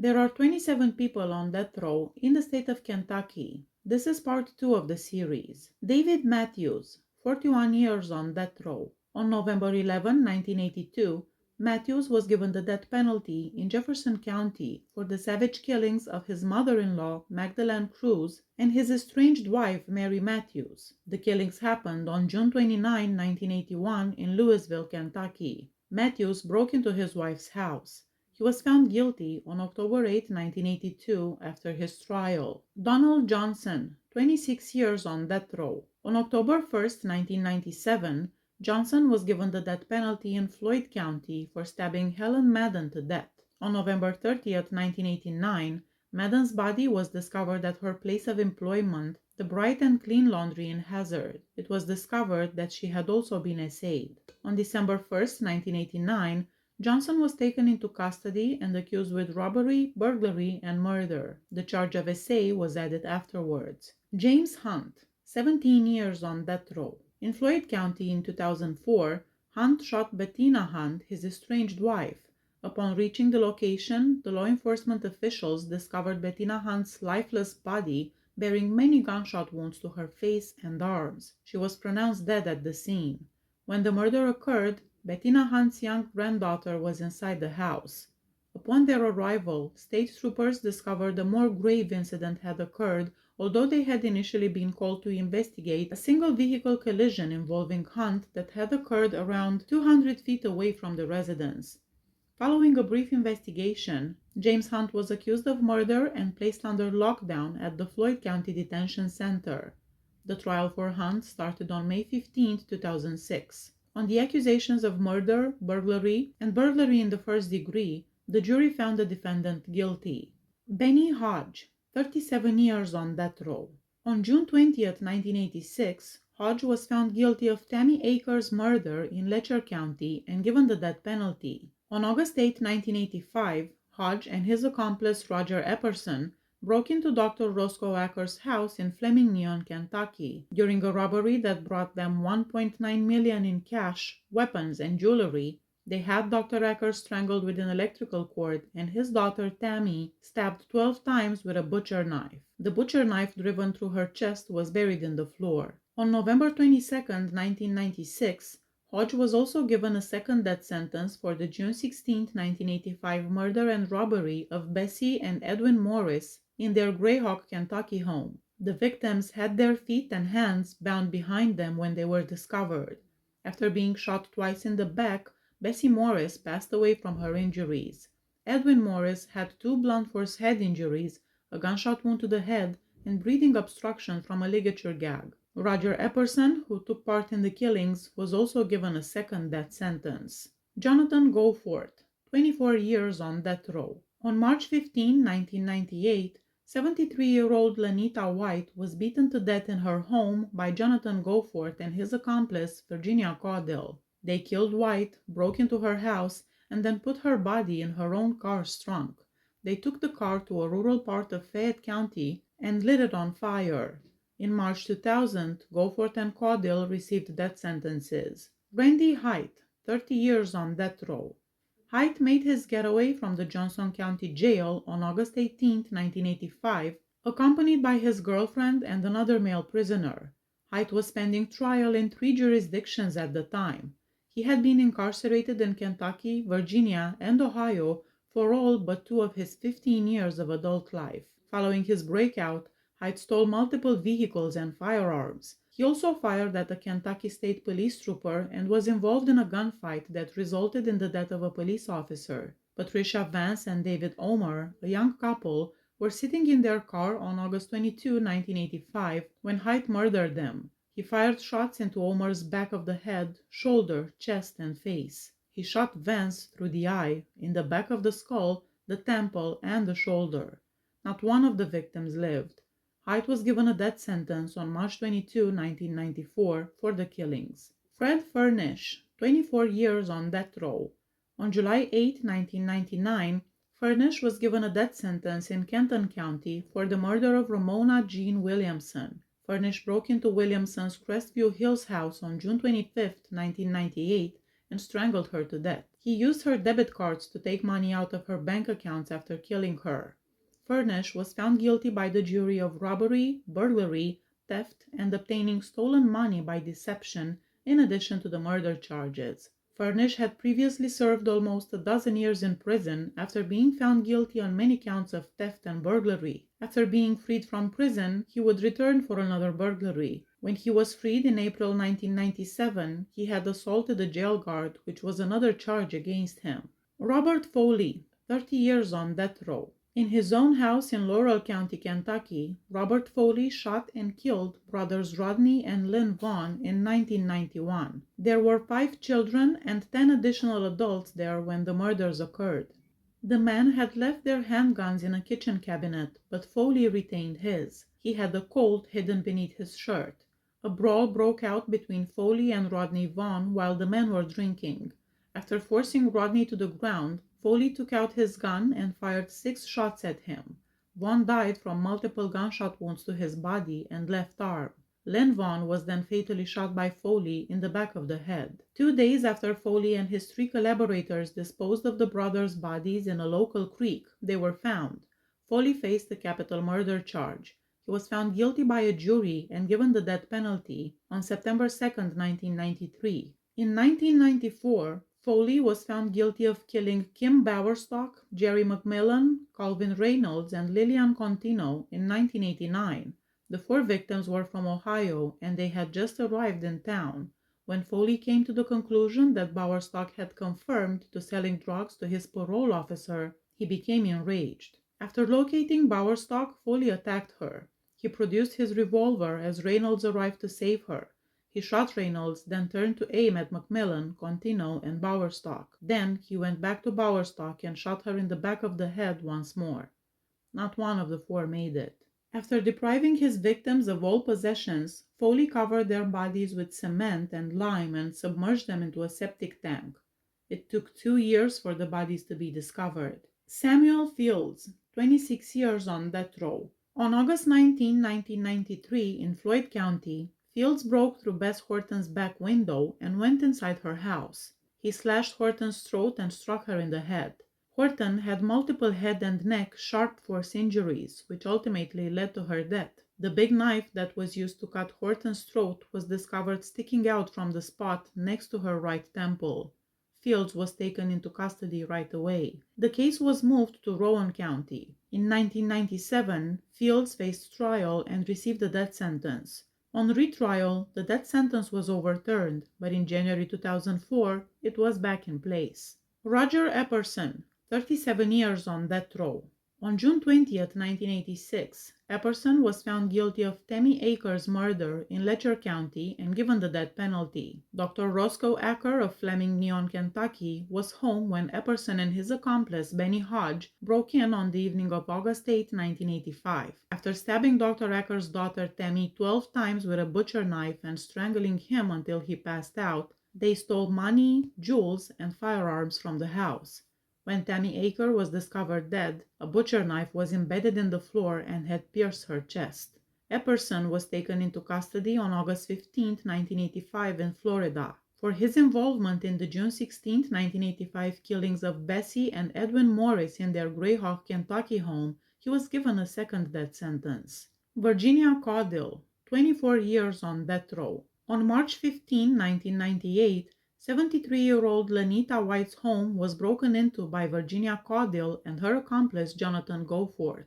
There are 27 people on death row in the state of Kentucky. This is part 2 of the series. David Matthews, 41 years on death row. On November 11, 1982, Matthews was given the death penalty in Jefferson County for the savage killings of his mother-in-law, Magdalene Cruz, and his estranged wife, Mary Matthews. The killings happened on June 29, 1981 in Louisville, Kentucky. Matthews broke into his wife's house. He was found guilty on October 8, 1982, after his trial. Donald Johnson, 26 years on death row. On October 1, 1997, Johnson was given the death penalty in Floyd County for stabbing Helen Madden to death. On November 30, 1989, Madden's body was discovered at her place of employment, the Bright and Clean Laundry in Hazard. It was discovered that she had also been essayed. On December 1, 1989, Johnson was taken into custody and accused with robbery, burglary, and murder. The charge of essay was added afterwards. James Hunt, 17 years on death row. In Floyd County in 2004, Hunt shot Bettina Hunt, his estranged wife. Upon reaching the location, the law enforcement officials discovered Bettina Hunt's lifeless body bearing many gunshot wounds to her face and arms. She was pronounced dead at the scene. When the murder occurred, Bettina Hunt's young granddaughter was inside the house. Upon their arrival, state troopers discovered a more grave incident had occurred, although they had initially been called to investigate a single vehicle collision involving Hunt that had occurred around 200 feet away from the residence. Following a brief investigation, James Hunt was accused of murder and placed under lockdown at the Floyd County Detention Center. The trial for Hunt started on May 15, 2006. On the accusations of murder, burglary, and burglary in the first degree, the jury found the defendant guilty. Benny Hodge, 37 years on death row. On June 20, 1986, Hodge was found guilty of Tammy Akers' murder in Letcher County and given the death penalty. On August 8, 1985, Hodge and his accomplice Roger Epperson broke into Dr. Roscoe Akers' house in Flemington, Kentucky. During a robbery that brought them $1.9 million in cash, weapons, and jewelry, they had Dr. Akers strangled with an electrical cord and his daughter Tammy stabbed 12 times with a butcher knife. The butcher knife driven through her chest was buried in the floor. On November 22, 1996, Hodge was also given a second death sentence for the June 16, 1985 murder and robbery of Bessie and Edwin Morris in their Greyhawk, Kentucky home. The victims had their feet and hands bound behind them when they were discovered. After being shot twice in the back, Bessie Morris passed away from her injuries. Edwin Morris had 2 blunt force head injuries, a gunshot wound to the head, and breathing obstruction from a ligature gag. Roger Epperson, who took part in the killings, was also given a second death sentence. Jonathan Goforth, 24 years on death row. On March 15, 1998, 73-year-old Lanita White was beaten to death in her home by Jonathan Goforth and his accomplice, Virginia Caudill. They killed White, broke into her house, and then put her body in her own car's trunk. They took the car to a rural part of Fayette County and lit it on fire. In March 2000, Goforth and Caudill received death sentences. Randy Height, 30 years on death row. Height made his getaway from the Johnson County Jail on August 18, 1985, accompanied by his girlfriend and another male prisoner. Height was pending trial in 3 jurisdictions at the time. He had been incarcerated in Kentucky, Virginia, and Ohio for all but 2 of his 15 years of adult life. Following his breakout, Height stole multiple vehicles and firearms. He also fired at a Kentucky State Police trooper and was involved in a gunfight that resulted in the death of a police officer. Patricia Vance and David Omer, a young couple, were sitting in their car on August 22, 1985, when Height murdered them. He fired shots into Omer's back of the head, shoulder, chest, and face. He shot Vance through the eye, in the back of the skull, the temple, and the shoulder. Not one of the victims lived. Height was given a death sentence on March 22, 1994, for the killings. Fred Fernish, 24 years on death row. On July 8, 1999, Fernish was given a death sentence in Kenton County for the murder of Ramona Jean Williamson. Fernish broke into Williamson's Crestview Hills house on June 25, 1998, and strangled her to death. He used her debit cards to take money out of her bank accounts after killing her. Fernish was found guilty by the jury of robbery, burglary, theft, and obtaining stolen money by deception, in addition to the murder charges. Fernish had previously served almost a dozen years in prison after being found guilty on many counts of theft and burglary. After being freed from prison, he would return for another burglary. When he was freed in April 1997, he had assaulted a jail guard, which was another charge against him. Robert Foley, 30 years on death row. In his own house in Laurel County, Kentucky, Robert Foley shot and killed brothers Rodney and Lynn Vaughn in 1991. There were 5 children and 10 additional adults there when the murders occurred. The men had left their handguns in a kitchen cabinet, but Foley retained his. He had a Colt hidden beneath his shirt. A brawl broke out between Foley and Rodney Vaughn while the men were drinking. After forcing Rodney to the ground, Foley took out his gun and fired 6 shots at him. Vaughn died from multiple gunshot wounds to his body and left arm. Lynn Vaughn was then fatally shot by Foley in the back of the head. 2 days after Foley and his 3 collaborators disposed of the brothers' bodies in a local creek, they were found. Foley faced a capital murder charge. He was found guilty by a jury and given the death penalty on September 2, 1993. In 1994, Foley was found guilty of killing Kim Bowerstock, Jerry McMillan, Calvin Reynolds, and Lillian Contino in 1989. The 4 victims were from Ohio, and they had just arrived in town. When Foley came to the conclusion that Bowerstock had confirmed to selling drugs to his parole officer, he became enraged. After locating Bowerstock, Foley attacked her. He produced his revolver as Reynolds arrived to save her. He shot Reynolds, then turned to aim at McMillan, Contino, and Bowerstock. Then he went back to Bowerstock and shot her in the back of the head once more. Not one of the 4 made it. After depriving his victims of all possessions, Foley covered their bodies with cement and lime and submerged them into a septic tank. It took 2 years for the bodies to be discovered. Samuel Fields, 26 years on death row. On August 19, 1993, in Floyd County, Fields broke through Bess Horton's back window and went inside her house. He slashed Horton's throat and struck her in the head. Horton had multiple head and neck sharp force injuries, which ultimately led to her death. The big knife that was used to cut Horton's throat was discovered sticking out from the spot next to her right temple. Fields was taken into custody right away. The case was moved to Rowan County. In 1997, Fields faced trial and received a death sentence. On retrial, the death sentence was overturned, but in January 2004, it was back in place. Roger Epperson, 37 years on death row. On June 20, 1986, Epperson was found guilty of Tammy Akers' murder in Letcher County and given the death penalty. Dr. Roscoe Acker of Fleming Neon, Kentucky, was home when Epperson and his accomplice, Benny Hodge, broke in on the evening of August 8, 1985. After stabbing Dr. Acker's daughter Tammy 12 times with a butcher knife and strangling him until he passed out, they stole money, jewels, and firearms from the house. When Tammy Aker was discovered dead, a butcher knife was embedded in the floor and had pierced her chest. Epperson was taken into custody on August 15, 1985 in Florida. For his involvement in the June 16, 1985 killings of Bessie and Edwin Morris in their Greyhawk, Kentucky home, he was given a second death sentence. Virginia Caudill, 24 years on death row. On March 15, 1998, 73-year-old Lenita White's home was broken into by Virginia Caudill and her accomplice Jonathan Goforth.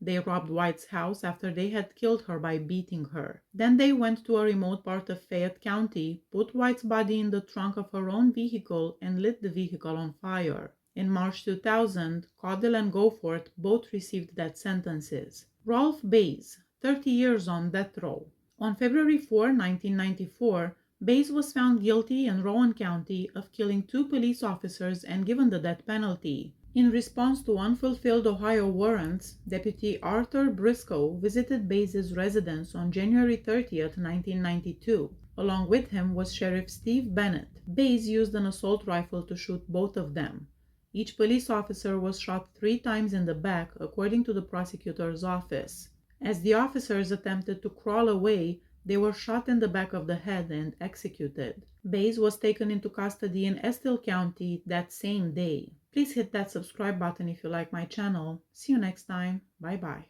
They robbed White's house after they had killed her by beating her. Then they went to a remote part of Fayette County, put White's body in the trunk of her own vehicle, and lit the vehicle on fire. In March 2000, Caudill and Goforth both received death sentences. Ralph Baze, 30 years on death row. On February 4, 1994, Baze was found guilty in Rowan County of killing 2 police officers and given the death penalty. In response to unfulfilled Ohio warrants, Deputy Arthur Briscoe visited Baze's residence on January 30, 1992. Along with him was Sheriff Steve Bennett. Baze used an assault rifle to shoot both of them. Each police officer was shot 3 times in the back, according to the prosecutor's office. As the officers attempted to crawl away, They were shot in the back of the head and executed. Baze was taken into custody in Estill County that same day. Please hit that subscribe button if you like my channel. See you next time. Bye bye.